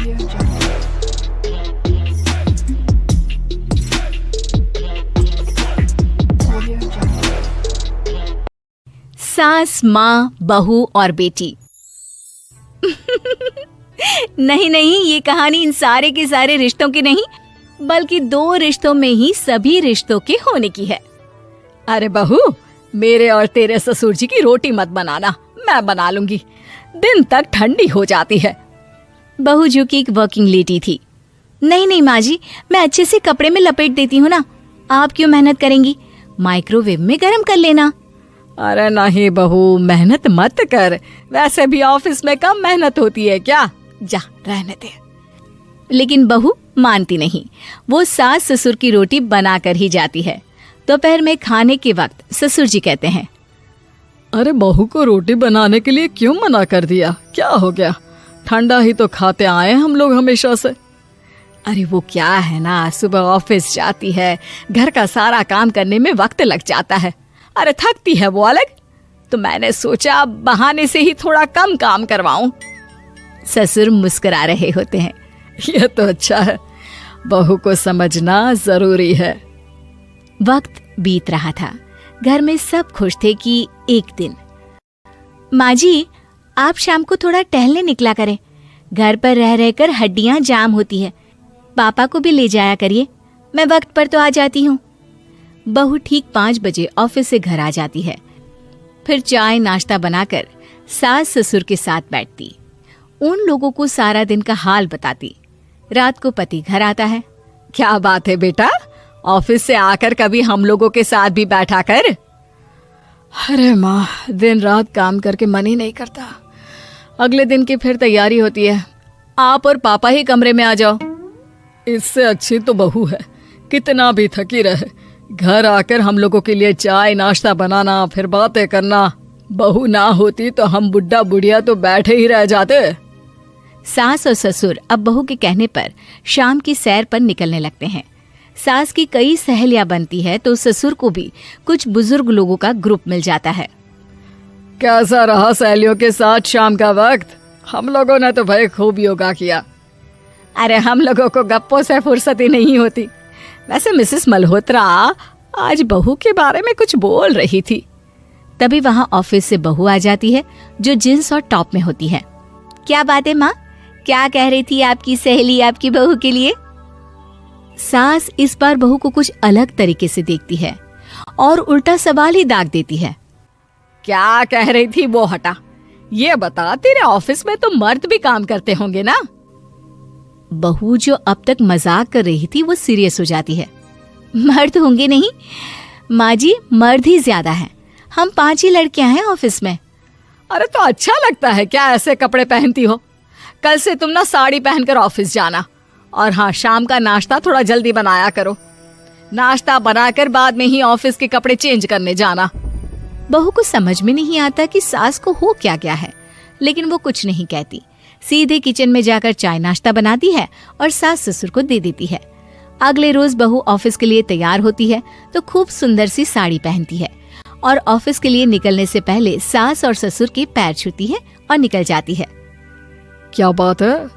Audio Jungle. Audio Jungle. सास, माँ, बहू और बेटी। नहीं नहीं, ये कहानी इन सारे के सारे रिश्तों की नहीं, बल्कि दो रिश्तों में ही सभी रिश्तों के होने की है। अरे बहू, मेरे और तेरे ससुर जी की रोटी मत बनाना, मैं बना लूंगी, दिन तक ठंडी हो जाती है। बहू जो कि एक वर्किंग लेडी थी। नहीं नहीं माँ जी, मैं अच्छे से कपड़े में लपेट देती हूँ ना, आप क्यों मेहनत करेंगी, माइक्रोवेव में गर्म कर लेना। अरे नहीं बहू, मेहनत मत कर, वैसे भी ऑफिस में कम मेहनत होती है क्या, जा रहने दे। लेकिन बहू मानती नहीं, वो सास ससुर की रोटी बना कर ही जाती है। दोपहर में खाने के वक्त ससुर जी कहते हैं, अरे बहू को रोटी बनाने के लिए क्यों मना कर दिया, क्या हो गया, ठंडा ही तो खाते आए हम लोग हमेशा से। अरे वो क्या है ना, सुबह ऑफिस जाती है, घर का सारा काम करने में वक्त लग जाता है, अरे थकती है वो अलग, तो मैंने सोचा बहाने से ही थोड़ा कम काम करवाऊं। ससुर मुस्कुरा रहे होते हैं। ये तो अच्छा है, बहू को समझना जरूरी है। वक्त बीत रहा था, घर में सब खुश थे कि एक दिन, माँ जी आप शाम को थोड़ा टहलने निकला करें, घर पर रह रहकर हड्डियां जाम होती है, पापा को भी ले जाया करिए, मैं वक्त पर तो आ जाती हूँ। बहू ठीक 5 बजे ऑफिस से घर आ जाती है, फिर चाय नाश्ता बनाकर सास ससुर के साथ बैठती, उन लोगों को सारा दिन का हाल बताती। रात को पति घर आता है। क्या बात है बेटा, ऑफिस से आकर कभी हम लोगों के साथ भी बैठा कर। अरे माँ, दिन रात काम करके मन ही नहीं करता, अगले दिन की फिर तैयारी होती है, आप और पापा ही कमरे में आ जाओ। इससे अच्छी तो बहू है, कितना भी थकी रहे, घर आकर हम लोगों के लिए चाय नाश्ता बनाना, फिर बातें करना। बहू ना होती तो हम बुढ़ा बुढ़िया तो बैठे ही रह जाते। सास और ससुर अब बहू के कहने पर शाम की सैर पर निकलने लगते हैं। सास की कई सहेलियां बनती है तो ससुर को भी कुछ बुजुर्ग लोगों का ग्रुप मिल जाता है। कैसा रहा सहेलियों के साथ शाम का वक्त? हम लोगों ने तो भाई खूब योगा किया। अरे हम लोगों को गप्पों से फुर्सत ही नहीं होती। वैसे मिसेस मल्होत्रा आज बहू के बारे में कुछ बोल रही थी। तभी वहां ऑफिस से बहू आ जाती है जो जींस और टॉप में होती है। क्या बात है माँ, क्या कह रही थी आपकी सहेली आपकी बहू के लिए? सास इस बार बहू को कुछ अलग तरीके से देखती है और उल्टा सवाल ही दाग देती है। क्या कह रही थी वो हटा, ये बता, तेरे ऑफिस में तो मर्द भी काम करते होंगे ना? बहू जो अब तक मजाक कर रही थी वो सीरियस हो जाती है। मर्द होंगे नहीं माँ जी, मर्द ही ज्यादा हैं, हम 5 ही लड़कियां हैं ऑफिस में। अरे तो अच्छा लगता है क्या ऐसे कपड़े पहनती हो? कल से तुम ना साड़ी पहनकर ऑफिस जाना, और हाँ, शाम का नाश्ता थोड़ा जल्दी बनाया करो, नाश्ता बनाकर बाद में ही ऑफिस के कपड़े चेंज करने जाना। बहू को समझ में नहीं आता कि सास को हो क्या गया है, लेकिन वो कुछ नहीं कहती, सीधे किचन में जाकर चाय नाश्ता बनाती है और सास ससुर को दे देती है। अगले रोज बहू ऑफिस के लिए तैयार होती है तो खूब सुंदर सी साड़ी पहनती है और ऑफिस के लिए निकलने से पहले सास और ससुर के पैर छूती है और निकल जाती है। क्या बात है,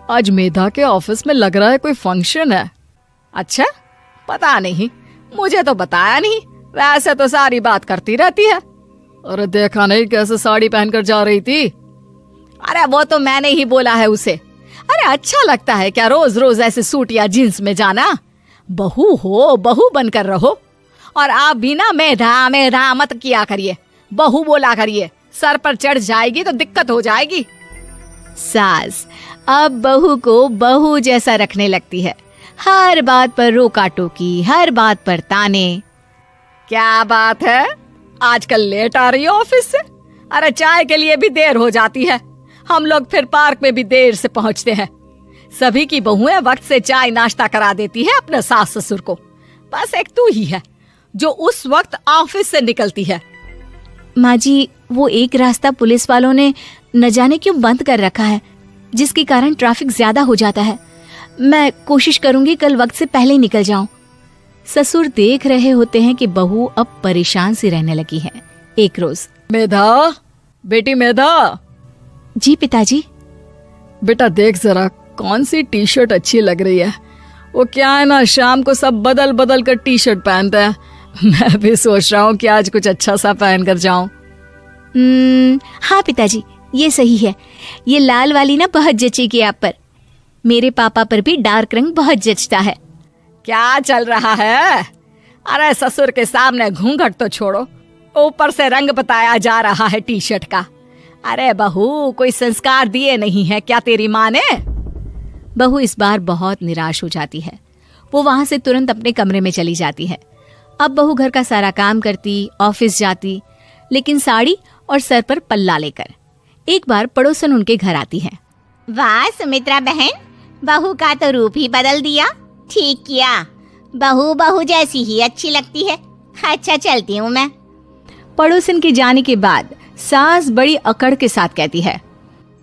आज मेधा के ऑफिस में लग रहा है कोई फंक्शन है। अच्छा, पता नहीं, मुझे तो बताया नहीं, वैसे तो सारी बात करती रहती है। अरे देखा नहीं कैसे साड़ी पहनकर जा रही थी? अरे वो तो मैंने ही बोला है उसे। अरे अच्छा लगता है क्या रोज रोज ऐसे सूट या जींस में जाना? बहू हो, बहू बनकर रहो, और आप भी ना मेधा मेधा मत किया करिए, बहू बोला करिए, सर पर चढ़ जाएगी तो दिक्कत हो जाएगी। सास अब बहू को बहू जैसा रखने लगती है, हर बात पर रोका टोकी, हर बात पर ताने। क्या बात है, आजकल लेट आ रही है ऑफिस से? अरे चाय के लिए भी देर हो जाती है, हम लोग फिर पार्क में भी देर से पहुंचते हैं। सभी की बहुएं वक्त से चाय नाश्ता करा देती है अपने सास ससुर को, बस एक तू ही है जो उस वक्त ऑफिस से निकलती है। माँ जी, वो एक रास्ता पुलिस वालों ने न जाने क्यों बंद कर रखा है, जिसके कारण ट्रैफिक ज्यादा हो जाता है, मैं कोशिश करूंगी कल वक्त से पहले निकल जाऊं। ससुर देख रहे होते हैं कि बहू अब परेशान सी रहने लगी है। एक रोज, मेधा, बेटी मेधा। जी पिताजी। बेटा देख जरा, कौन सी टी शर्ट अच्छी लग रही है। वो क्या है ना, शाम को सब बदल बदल कर टी शर्ट पहनते हैं। मैं भी सोच रहा हूँ कि आज कुछ अच्छा सा पहन कर जाऊं। हाँ पिताजी, ये सही है। ये लाल वाली ना बहुत जचेगी आप पर। मेरे पापा पर भी डार्क रंग बहुत जचता है। क्या चल रहा है? अरे ससुर के सामने घूंघट तो छोड़ो, ऊपर से रंग बताया जा रहा है टी शर्ट का। अरे बहू, कोई संस्कार दिए नहीं है क्या तेरी माँ ने? बहू इस बार बहुत निराश हो जाती है। वो वहां से तुरंत अपने कमरे में चली जाती है। अब बहू घर का सारा काम करती, ऑफिस जाती, लेकिन साड़ी और सर पर पल्ला लेकर। एक बार पड़ोसन उनके घर आती है। वाह सुमित्रा बहन, बहू का तो रूप ही बदल दिया। ठीक किया, बहू बहू जैसी ही अच्छी लगती है। अच्छा चलती हूँ मैं। पड़ोसन के जाने के बाद सास बड़ी अकड़ के साथ कहती है,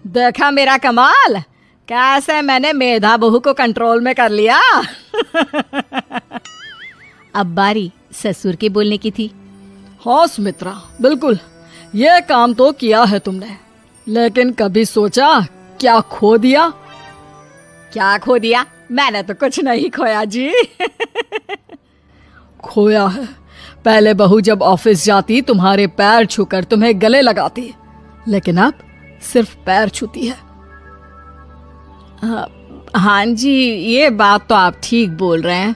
देखा मेरा कमाल, कैसे मैंने मेधा बहू को कंट्रोल में कर लिया। अब बारी ससुर के बोलने की थी। हाँ सुमित्रा, बिल्कुल ये काम तो किया है तुमने, लेकिन कभी सोचा क्या खो दिया? क्या खो दिया? मैंने तो कुछ नहीं खोया जी। खोया है, पहले बहू जब ऑफिस जाती तुम्हारे पैर छूकर तुम्हें गले लगाती, लेकिन अब सिर्फ पैर छूती है। हाँ जी, ये बात तो आप ठीक बोल रहे हैं।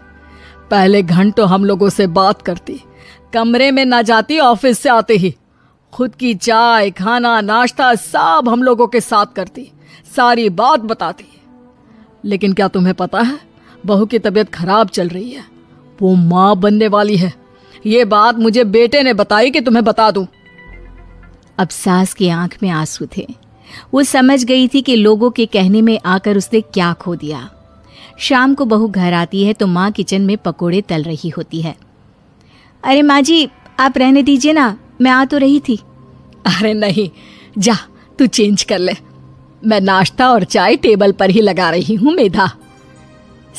पहले घंटों हम लोगों से बात करती, कमरे में ना जाती, ऑफिस से आते ही खुद की चाय, खाना, नाश्ता सब हम लोगों के साथ करती, सारी बात बताती। लेकिन क्या तुम्हें पता है, बहू की तबीयत खराब चल रही है, वो माँ बनने वाली है। ये बात मुझे बेटे ने बताई कि तुम्हें बता दूं। अब सास की आंख में आंसू थे। वो समझ गई थी कि लोगों के कहने में आकर उसने क्या खो दिया। शाम को बहू घर आती है तो माँ किचन में पकोड़े तल रही होती है। अरे माँ जी, आप रहने दीजिए ना, मैं आ तो रही थी। अरे नहीं, जा तू चेंज कर ले, मैं नाश्ता और चाय टेबल पर ही लगा रही हूँ मेधा।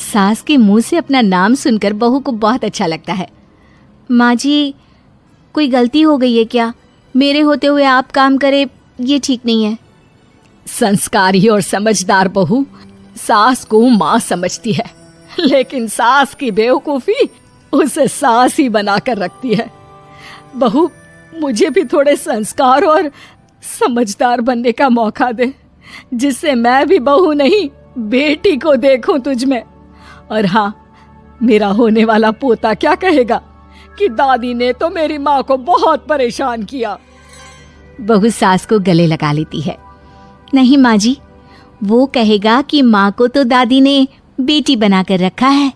सास के मुंह से अपना नाम सुनकर बहू को बहुत अच्छा लगता है। माँ जी, कोई गलती हो गई है क्या? मेरे होते हुए आप काम करे, ये ठीक नहीं है। संस्कारी और समझदार बहू सास को माँ समझती है, लेकिन सास की बेवकूफी उसे सास ही बनाकर रखती है। बहू, मुझे भी थोड़े संस्कार और समझदार बनने का मौका दे, जिससे मैं भी बहू नहीं बेटी को देखूं तुझ में। और हाँ, मेरा होने वाला पोता क्या कहेगा कि दादी ने तो मेरी माँ को बहुत परेशान किया। बहू सास को गले लगा लेती है। नहीं माँ जी, वो कहेगा कि माँ को तो दादी ने बेटी बनाकर रखा है।